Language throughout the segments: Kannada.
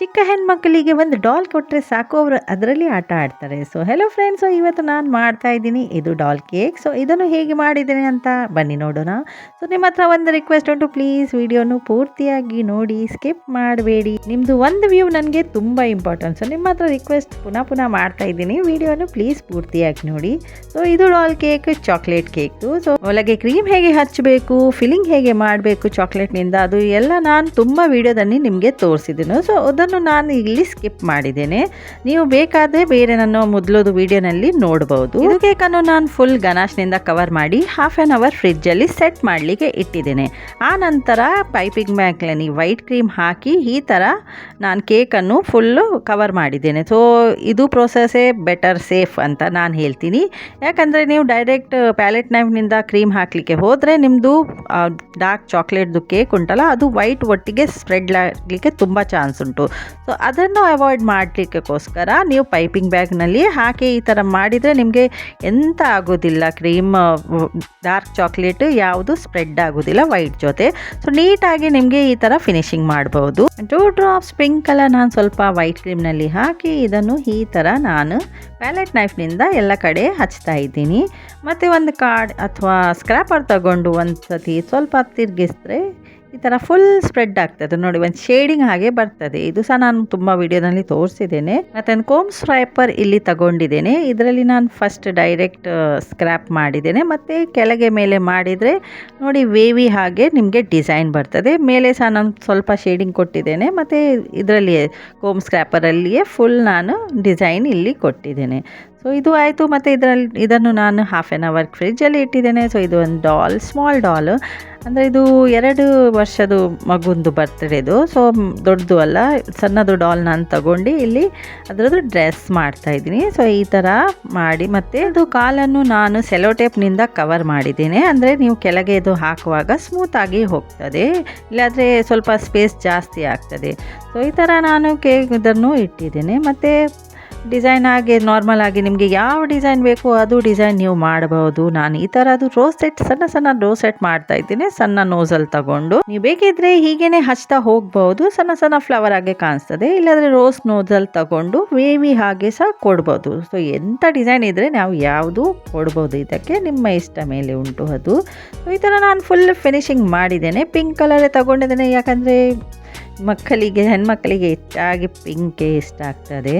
ಚಿಕ್ಕ ಹೆಣ್ಮಕ್ಕಳಿಗೆ ಒಂದು ಡಾಲ್ ಕೊಟ್ಟರೆ ಸಾಕು, ಅವರು ಅದರಲ್ಲಿ ಆಟ ಆಡ್ತಾರೆ. ಸೊ ಹೆಲೋ ಫ್ರೆಂಡ್ಸ್, ಇವತ್ತು ನಾನು ಮಾಡ್ತಾ ಇದ್ದೀನಿ ಇದು ಡಾಲ್ ಕೇಕ್. ಸೊ ಇದನ್ನು ಹೇಗೆ ಮಾಡಿದ್ದೀನಿ ಅಂತ ಬನ್ನಿ ನೋಡೋಣ. ಸೊ ನಿಮ್ಮ ಹತ್ರ ಒಂದು ರಿಕ್ವೆಸ್ಟ್ ಉಂಟು, ಪ್ಲೀಸ್ ವಿಡಿಯೋನು ಪೂರ್ತಿಯಾಗಿ ನೋಡಿ, ಸ್ಕಿಪ್ ಮಾಡಬೇಡಿ. ನಿಮ್ಮದು ಒಂದು ವ್ಯೂ ನನಗೆ ತುಂಬ ಇಂಪಾರ್ಟೆಂಟ್. ಸೊ ನಿಮ್ಮ ಹತ್ರ ರಿಕ್ವೆಸ್ಟ್ ಪುನಃ ಮಾಡ್ತಾ ಇದ್ದೀನಿ, ವಿಡಿಯೋನು ಪ್ಲೀಸ್ ಪೂರ್ತಿಯಾಗಿ ನೋಡಿ. ಸೊ ಇದು doll cake, chocolate cake. So ಒಳಗೆ ಕ್ರೀಮ್ ಹೇಗೆ ಹಚ್ಚಬೇಕು, ಫಿಲ್ಲಿಂಗ್ ಹೇಗೆ ಮಾಡಬೇಕು ಚಾಕ್ಲೇಟ್ನಿಂದ, ಅದು ಎಲ್ಲ ನಾನು ತುಂಬ ವಿಡಿಯೋದಲ್ಲಿ ನಿಮಗೆ ತೋರಿಸಿದ್ದೀನಿ. ಸೊ ಅದನ್ನು ನಾನು ಇಲ್ಲಿ ಸ್ಕಿಪ್ ಮಾಡಿದ್ದೇನೆ. ನೀವು ಬೇಕಾದರೆ ಬೇರೆ ನನ್ನ ಮೊದಲದು ವಿಡಿಯೋನಲ್ಲಿ ನೋಡಬಹುದು. ಇದು ಕೇಕನ್ನು ನಾನು ಫುಲ್ ಗನಾಶ್ನಿಂದ ಕವರ್ ಮಾಡಿ ಹಾಫ್ ಆನ್ ಅವರ್ ಫ್ರಿಜ್ಜಲ್ಲಿ ಸೆಟ್ ಮಾಡಲಿಕ್ಕೆ ಇಟ್ಟಿದ್ದೇನೆ. ಆ ನಂತರ ಪೈಪಿಂಗ್ ಬ್ಯಾಗ್ನಲ್ಲಿ ವೈಟ್ ಕ್ರೀಮ್ ಹಾಕಿ ಈ ಥರ ನಾನು ಕೇಕನ್ನು ಫುಲ್ಲು ಕವರ್ ಮಾಡಿದ್ದೇನೆ. ಸೊ ಇದು ಪ್ರೊಸೆಸ್ಸೇ ಬೆಟರ್, ಸೇಫ್ ಅಂತ ನಾನು ಹೇಳ್ತೀನಿ. ಯಾಕಂದರೆ ನೀವು ಡೈರೆಕ್ಟ್ ಪ್ಯಾಲೆಟ್ ನೈಫ್ನಿಂದ ಕ್ರೀಮ್ ಹಾಕಲಿಕ್ಕೆ ಹೋದರೆ ನಿಮ್ಮದು ಡಾರ್ಕ್ ಚಾಕ್ಲೇಟ್ದು ಕೇಕ್ ಉಂಟಲ್ಲ, ಅದು ವೈಟ್ ಒಟ್ಟಿಗೆ ಸ್ಪ್ರೆಡ್ ಆಗಲಿಕ್ಕೆ ತುಂಬ ಚಾನ್ಸ್ ಉಂಟು. ಸೊ ಅದನ್ನು ಅವಾಯ್ಡ್ ಮಾಡಲಿಕ್ಕೋಸ್ಕರ ನೀವು ಪೈಪಿಂಗ್ ಬ್ಯಾಗ್ನಲ್ಲಿ ಹಾಕಿ ಈ ಥರ ಮಾಡಿದರೆ ನಿಮಗೆ ಎಂತ ಆಗೋದಿಲ್ಲ, ಕ್ರೀಮ್ ಡಾರ್ಕ್ ಚಾಕ್ಲೇಟ್ ಯಾವುದು ಸ್ಪ್ರೆಡ್ ಆಗೋದಿಲ್ಲ ವೈಟ್ ಜೊತೆ. ಸೊ ನೀಟಾಗಿ ನಿಮಗೆ ಈ ಥರ ಫಿನಿಶಿಂಗ್ ಮಾಡ್ಬೋದು. 2 ಡ್ರಾಪ್ಸ್ ಪಿಂಕ್ ಕಲರ್ ನಾನು ಸ್ವಲ್ಪ ವೈಟ್ ಕ್ರೀಮ್ನಲ್ಲಿ ಹಾಕಿ ಇದನ್ನು ಈ ಥರ ನಾನು ಪ್ಯಾಲೆಟ್ ನೈಫ್ನಿಂದ ಎಲ್ಲ ಕಡೆ ಹಚ್ತಾ ಇದ್ದೀನಿ. ಮತ್ತು ಒಂದು ಕಾರ್ಡ್ ಅಥವಾ ಸ್ಕ್ರಾಪರ್ ತಗೊಂಡು ಒಂದು ಸತಿ ಸ್ವಲ್ಪ ತಿರುಗಿಸಿದ್ರೆ ಈ ಥರ ಫುಲ್ ಸ್ಪ್ರೆಡ್ ಆಗ್ತದೆ ನೋಡಿ, ಒಂದು ಶೇಡಿಂಗ್ ಹಾಗೆ ಬರ್ತದೆ. ಇದು ಸಹ ನಾನು ತುಂಬ ವಿಡಿಯೋದಲ್ಲಿ ತೋರಿಸಿದ್ದೇನೆ. ಮತ್ತು ಒಂದು ಕೋಮ್ ಸ್ಕ್ರೈಪರ್ ಇಲ್ಲಿ ತಗೊಂಡಿದ್ದೇನೆ. ಇದರಲ್ಲಿ ನಾನು ಫಸ್ಟ್ ಡೈರೆಕ್ಟ್ ಸ್ಕ್ರ್ಯಾಪ್ ಮಾಡಿದ್ದೇನೆ, ಮತ್ತು ಕೆಳಗೆ ಮೇಲೆ ಮಾಡಿದರೆ ನೋಡಿ ವೇವಿ ಹಾಗೆ ನಿಮಗೆ ಡಿಸೈನ್ ಬರ್ತದೆ. ಮೇಲೆ ಸಹ ನಾನು ಸ್ವಲ್ಪ ಶೇಡಿಂಗ್ ಕೊಟ್ಟಿದ್ದೇನೆ, ಮತ್ತು ಇದರಲ್ಲಿ ಕೋಮ್ ಸ್ಕ್ರ್ಯಾಪರಲ್ಲಿಯೇ ಫುಲ್ ನಾನು ಡಿಸೈನ್ ಇಲ್ಲಿ ಕೊಟ್ಟಿದ್ದೇನೆ. ಸೊ ಇದು ಆಯಿತು. ಮತ್ತು ಇದನ್ನು ನಾನು ಹಾಫ್ ಆನ್ ಅವರ್ ಫ್ರಿಜ್ಜಲ್ಲಿ ಇಟ್ಟಿದ್ದೇನೆ. ಸೊ ಇದು ಒಂದು ಡಾಲ್, ಸ್ಮಾಲ್ ಡಾಲ್, ಅಂದರೆ ಇದು 2 ವರ್ಷದ ಮಗುಂದು ಬರ್ತ್ಡೇದು. ಸೊ ದೊಡ್ಡದು ಅಲ್ಲ, ಸಣ್ಣದು ಡಾಲ್ ನಾನು ತಗೊಂಡು ಇಲ್ಲಿ ಅದರದ್ದು ಡ್ರೆಸ್ ಮಾಡ್ತಾಯಿದ್ದೀನಿ. ಸೊ ಈ ಥರ ಮಾಡಿ, ಮತ್ತು ಅದು ಕಾಲನ್ನು ನಾನು ಸೆಲೋಟೇಪ್ನಿಂದ ಕವರ್ ಮಾಡಿದ್ದೇನೆ. ಅಂದರೆ ನೀವು ಕೆಳಗೆ ಇದು ಹಾಕುವಾಗ ಸ್ಮೂತಾಗಿ ಹೋಗ್ತದೆ, ಇಲ್ಲಾಂದರೆ ಸ್ವಲ್ಪ ಸ್ಪೇಸ್ ಜಾಸ್ತಿ ಆಗ್ತದೆ. ಸೊ ಈ ಥರ ನಾನು ಕೇಕ್ ಇದನ್ನು ಇಟ್ಟಿದ್ದೇನೆ. ಮತ್ತು ಡಿಸೈನ್ ಆಗಿ ನಾರ್ಮಲ್ ಆಗಿ ನಿಮಗೆ ಯಾವ ಡಿಸೈನ್ ಬೇಕು ಅದು ಡಿಸೈನ್ ನೀವು ಮಾಡಬಹುದು. ನಾನು ಈ ಥರ ಅದು ರೋಸ್ ಸೆಟ್, ಸಣ್ಣ ರೋಸ್ ಸೆಟ್ ಮಾಡ್ತಾ ಇದ್ದೀನಿ, ಸಣ್ಣ ನೋಸಲ್ ತಗೊಂಡು. ನೀವು ಬೇಕಿದ್ರೆ ಹೀಗೇನೆ ಹಚ್ತಾ ಹೋಗ್ಬಹುದು, ಸಣ್ಣ ಫ್ಲವರ್ ಆಗಿ ಕಾಣಿಸ್ತದೆ. ಇಲ್ಲಾಂದರೆ ರೋಸ್ ನೋಸಲ್ ತಗೊಂಡು ವೇವಿ ಹಾಗೆ ಸಹ ಕೊಡ್ಬೋದು. ಸೊ ಎಂಥ ಡಿಸೈನ್ ಇದ್ದರೆ ನಾವು ಯಾವುದು ಕೊಡ್ಬೋದು, ಇದಕ್ಕೆ ನಿಮ್ಮ ಇಷ್ಟ ಮೇಲೆ ಉಂಟು ಅದು. ಸೊ ಈ ಥರ ನಾನು ಫುಲ್ ಫಿನಿಶಿಂಗ್ ಮಾಡಿದ್ದೇನೆ. ಪಿಂಕ್ ಕಲರೇ ತಗೊಂಡಿದ್ದೇನೆ, ಯಾಕಂದರೆ ಹೆಣ್ಮಕ್ಕಳಿಗೆ ಹೆಚ್ಚಾಗಿ ಪಿಂಕೇ ಇಷ್ಟ ಆಗ್ತದೆ.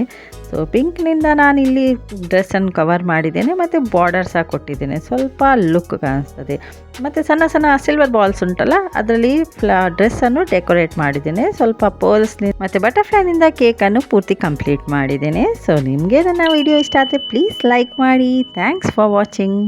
ಸೊ ಪಿಂಕ್ನಿಂದ ನಾನು ಇಲ್ಲಿ ಡ್ರೆಸ್ಸನ್ನು ಕವರ್ ಮಾಡಿದ್ದೇನೆ, ಮತ್ತು ಬಾರ್ಡರ್ ಸಹ ಕೊಟ್ಟಿದ್ದೇನೆ, ಸ್ವಲ್ಪ ಲುಕ್ ಕಾಣಿಸ್ತದೆ. ಮತ್ತು ಸಣ್ಣ ಸಿಲ್ವರ್ ಬಾಲ್ಸ್ ಉಂಟಲ್ಲ, ಅದರಲ್ಲಿ ಡ್ರೆಸ್ಸನ್ನು ಡೆಕೋರೇಟ್ ಮಾಡಿದ್ದೇನೆ. ಸ್ವಲ್ಪ ಪರ್ಲ್ಸ್ ಮತ್ತು ಬಟರ್ಫ್ಲೈನಿಂದ ಕೇಕನ್ನು ಪೂರ್ತಿ ಕಂಪ್ಲೀಟ್ ಮಾಡಿದ್ದೇನೆ. ಸೊ ನಿಮಗೆ ನನ್ನ ವಿಡಿಯೋ ಇಷ್ಟ ಆದರೆ ಪ್ಲೀಸ್ ಲೈಕ್ ಮಾಡಿ. Thanks for watching.